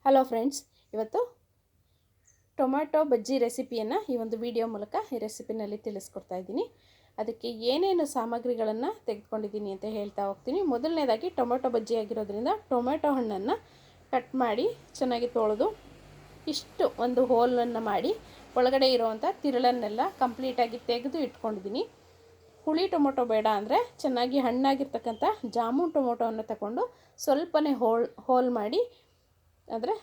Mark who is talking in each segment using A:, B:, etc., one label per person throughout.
A: Hello friends, ಇವತ್ತು tomato ಬಜ್ಜಿ ರೆಸಿಪಿಯನ್ನು ಈ ಒಂದು ವಿಡಿಯೋ ಮೂಲಕ ಈ ರೆಸಿಪಿನಲ್ಲಿ ತಿಳಿಸ್ಕೊಡ್ತಾ ಇದ್ದೀನಿ. ಅದಕ್ಕೆ ಏನೇನು ಸಾಮಗ್ರಿಗಳನ್ನು ತೆಗೆದುಕೊಂಡಿದ್ದೀನಿ ಅಂತ ಹೇಳ್ತಾ ಹೋಗ್ತೀನಿ. ಮೊದಲನೇದಾಗಿ ಟೊಮ್ಯಾಟೊ ಬಜ್ಜಿ ಆಗಿರೋದ್ರಿಂದ ಟೊಮ್ಯಾಟೊ ಹಣ್ಣನ್ನು ಕಟ್ ಮಾಡಿ ಚೆನ್ನಾಗಿ ತೊಳೆದು ಇಷ್ಟು ಒಂದು ಹೋಲನ್ನು ಮಾಡಿ ಒಳಗಡೆ ಇರೋವಂಥ ತಿರುಳನ್ನೆಲ್ಲ ಕಂಪ್ಲೀಟಾಗಿ ತೆಗೆದು ಇಟ್ಕೊಂಡಿದ್ದೀನಿ. ಹುಳಿ ಟೊಮೊಟೊ ಬೇಡ ಅಂದರೆ ಚೆನ್ನಾಗಿ ಹಣ್ಣಾಗಿರ್ತಕ್ಕಂಥ ಜಾಮೂನ್ ಟೊಮೊಟೊವನ್ನು ತಗೊಂಡು ಸ್ವಲ್ಪನೇ ಹೋಲ್ ಮಾಡಿ ಅಂದರೆ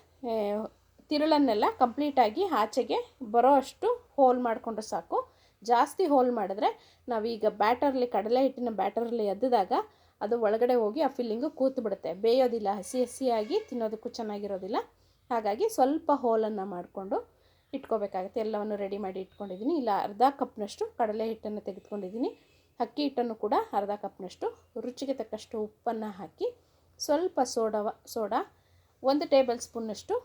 A: ತಿರುಳನ್ನೆಲ್ಲ ಕಂಪ್ಲೀಟಾಗಿ ಆಚೆಗೆ ಬರೋ ಅಷ್ಟು ಹೋಲ್ ಮಾಡಿಕೊಂಡ್ರೆ ಸಾಕು. ಜಾಸ್ತಿ ಹೋಲ್ ಮಾಡಿದ್ರೆ ನಾವೀಗ ಬ್ಯಾಟರ್ಲಿ ಕಡಲೆ ಹಿಟ್ಟಿನ ಬ್ಯಾಟರಲ್ಲಿ ಎದ್ದಿದಾಗ ಅದು ಒಳಗಡೆ ಹೋಗಿ ಆ ಫಿಲ್ಲಿಂಗು ಕೂತು ಬಿಡುತ್ತೆ, ಬೇಯೋದಿಲ್ಲ, ಹಸಿ ಹಸಿಯಾಗಿ ತಿನ್ನೋದಕ್ಕೂ ಚೆನ್ನಾಗಿರೋದಿಲ್ಲ. ಹಾಗಾಗಿ ಸ್ವಲ್ಪ ಹೋಲನ್ನು ಮಾಡಿಕೊಂಡು ಇಟ್ಕೋಬೇಕಾಗುತ್ತೆ. ಎಲ್ಲವನ್ನು ರೆಡಿ ಮಾಡಿ ಇಟ್ಕೊಂಡಿದ್ದೀನಿ. ಇಲ್ಲ ಅರ್ಧ ಕಪ್ನಷ್ಟು ಕಡಲೆ ಹಿಟ್ಟನ್ನು ತೆಗೆದುಕೊಂಡಿದ್ದೀನಿ. ಅಕ್ಕಿ ಹಿಟ್ಟನ್ನು ಕೂಡ ಅರ್ಧ ಕಪ್ನಷ್ಟು, ರುಚಿಗೆ ತಕ್ಕಷ್ಟು ಉಪ್ಪನ್ನು ಹಾಕಿ ಸ್ವಲ್ಪ ಸೋಡಾ 1 ಟೇಬಲ್ ಸ್ಪೂನ್ನಷ್ಟು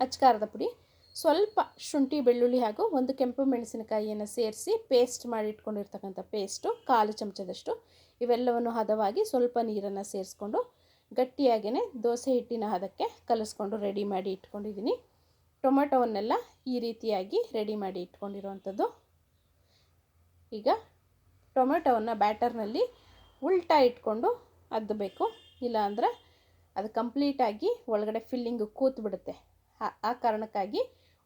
A: ಅಚ್ಕಾರದ ಪುಡಿ, ಸ್ವಲ್ಪ ಶುಂಠಿ ಬೆಳ್ಳುಳ್ಳಿ ಹಾಗೂ 1 ಕೆಂಪು ಮೆಣಸಿನಕಾಯಿಯನ್ನು ಸೇರಿಸಿ ಪೇಸ್ಟ್ ಮಾಡಿ ಇಟ್ಕೊಂಡಿರ್ತಕ್ಕಂಥ ಪೇಸ್ಟು 1/4 ಚಮಚದಷ್ಟು, ಇವೆಲ್ಲವನ್ನು ಹದವಾಗಿ ಸ್ವಲ್ಪ ನೀರನ್ನು ಸೇರಿಸ್ಕೊಂಡು ಗಟ್ಟಿಯಾಗಿಯೇ ದೋಸೆ ಹಿಟ್ಟಿನ ಹದಕ್ಕೆ ಕಲಿಸ್ಕೊಂಡು ರೆಡಿ ಮಾಡಿ ಇಟ್ಕೊಂಡಿದ್ದೀನಿ. ಟೊಮೆಟೊವನ್ನೆಲ್ಲ ಈ ರೀತಿಯಾಗಿ ರೆಡಿ ಮಾಡಿ ಇಟ್ಕೊಂಡಿರುವಂಥದ್ದು. ಈಗ ಟೊಮೆಟೊವನ್ನು ಬ್ಯಾಟರ್ನಲ್ಲಿ ಉಲ್ಟಾ ಇಟ್ಕೊಂಡು ಅದ್ದಬೇಕು, ಇಲ್ಲಾಂದರೆ ಅದು ಕಂಪ್ಲೀಟಾಗಿ ಒಳಗಡೆ ಫಿಲ್ಲಿಂಗು ಕೂತು ಬಿಡುತ್ತೆ. ಆ ಕಾರಣಕ್ಕಾಗಿ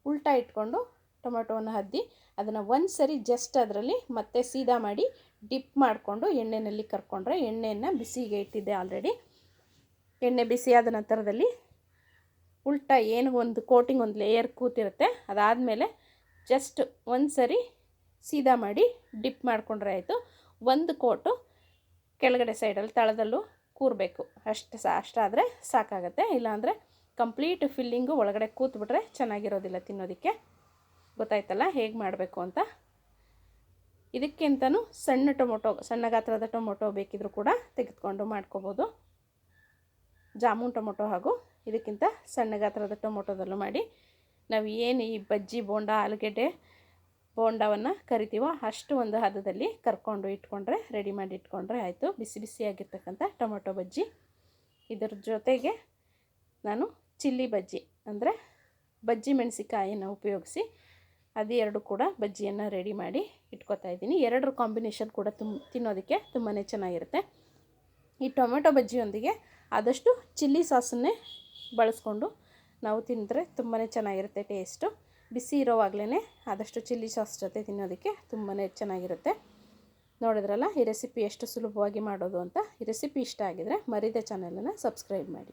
A: ಉಲ್ಟಾ ಇಟ್ಕೊಂಡು ಟೊಮೆಟೊವನ್ನು ಅದ್ದಿ ಅದನ್ನು ಒಂದು ಸರಿ ಜಸ್ಟ್ ಅದರಲ್ಲಿ ಮತ್ತೆ ಸೀದಾ ಮಾಡಿ ಡಿಪ್ ಮಾಡಿಕೊಂಡು ಎಣ್ಣೆಯಲ್ಲಿ ಕರ್ಕೊಂಡ್ರೆ, ಎಣ್ಣೆಯನ್ನು ಬಿಸಿಗೆ ಇಟ್ಟಿದ್ದೆ ಆಲ್ರೆಡಿ. ಎಣ್ಣೆ ಬಿಸಿಯಾದ ನಂತರದಲ್ಲಿ ಉಲ್ಟಾ ಏನು ಒಂದು ಕೋಟಿಂಗ್ ಒಂದು ಲೇಯರ್ ಕೂತಿರುತ್ತೆ, ಅದಾದಮೇಲೆ ಜಸ್ಟ್ ಒಂದು ಸರಿ ಸೀದಾ ಮಾಡಿ ಡಿಪ್ ಮಾಡಿಕೊಂಡ್ರೆ ಆಯಿತು. ಒಂದು ಕೋಟು ಕೆಳಗಡೆ ಸೈಡಲ್ಲಿ ತಳದಲ್ಲೂ ಕೂರಬೇಕು, ಅಷ್ಟಾದರೆ ಸಾಕಾಗುತ್ತೆ. ಇಲ್ಲಾಂದರೆ ಕಂಪ್ಲೀಟ್ ಫಿಲ್ಲಿಂಗು ಒಳಗಡೆ ಕೂತ್ಬಿಟ್ರೆ ಚೆನ್ನಾಗಿರೋದಿಲ್ಲ ತಿನ್ನೋದಕ್ಕೆ. ಗೊತ್ತಾಯ್ತಲ್ಲ ಹೇಗೆ ಮಾಡಬೇಕು ಅಂತ. ಇದಕ್ಕಿಂತನೂ ಸಣ್ಣ ಗಾತ್ರದ ಟೊಮೊಟೊ ಬೇಕಿದ್ರೂ ಕೂಡ ತೆಗೆದುಕೊಂಡು ಮಾಡ್ಕೋಬೋದು. ಜಾಮೂನ್ ಟೊಮೊಟೊ ಹಾಗೂ ಇದಕ್ಕಿಂತ ಸಣ್ಣ ಗಾತ್ರದ ಟೊಮೊಟೊದಲ್ಲೂ ಮಾಡಿ ನಾವು ಏನು ಈ ಬಜ್ಜಿ ಬೋಂಡ ಆಲೂಗೆಡ್ಡೆ ಬೋಂಡವನ್ನು ಕರಿತೀವೋ ಅಷ್ಟು ಒಂದು ಹದದಲ್ಲಿ ಕರ್ಕೊಂಡು ಇಟ್ಕೊಂಡ್ರೆ, ರೆಡಿ ಮಾಡಿ ಇಟ್ಕೊಂಡ್ರೆ ಆಯಿತು ಬಿಸಿ ಬಿಸಿಯಾಗಿರ್ತಕ್ಕಂಥ ಟೊಮೊಟೊ ಬಜ್ಜಿ. ಇದರ ಜೊತೆಗೆ ನಾನು ಚಿಲ್ಲಿ ಬಜ್ಜಿ ಅಂದರೆ ಬಜ್ಜಿ ಮೆಣಸಿಕಾಯಿಯನ್ನು ಉಪಯೋಗಿಸಿ ಅದೆರಡು ಕೂಡ ಬಜ್ಜಿಯನ್ನು ರೆಡಿ ಮಾಡಿ ಇಟ್ಕೊತಾ ಇದ್ದೀನಿ. ಎರಡರ ಕಾಂಬಿನೇಷನ್ ಕೂಡ ತಿನ್ನೋದಕ್ಕೆ ತುಂಬಾ ಚೆನ್ನಾಗಿರುತ್ತೆ. ಈ ಟೊಮೆಟೊ ಬಜ್ಜಿಯೊಂದಿಗೆ ಆದಷ್ಟು ಚಿಲ್ಲಿ ಸಾಸನ್ನೇ ಬಳಸ್ಕೊಂಡು ನಾವು ತಿಂದರೆ ತುಂಬಾ ಚೆನ್ನಾಗಿರುತ್ತೆ ಟೇಸ್ಟು. ಬಿಸಿ ಇರೋವಾಗಲೇ ಆದಷ್ಟು ಚಿಲ್ಲಿ ಸಾಸ್ ಜೊತೆ ತಿನ್ನೋದಕ್ಕೆ ತುಂಬಾ ಚೆನ್ನಾಗಿರುತ್ತೆ. ನೋಡಿದ್ರಲ್ಲ ಈ ರೆಸಿಪಿ ಎಷ್ಟು ಸುಲಭವಾಗಿ ಮಾಡೋದು ಅಂತ. ಈ ರೆಸಿಪಿ ಇಷ್ಟ ಆಗಿದರೆ ಮರಿದೇ ಚಾನಲನ್ನು ಸಬ್ಸ್ಕ್ರೈಬ್ ಮಾಡಿ.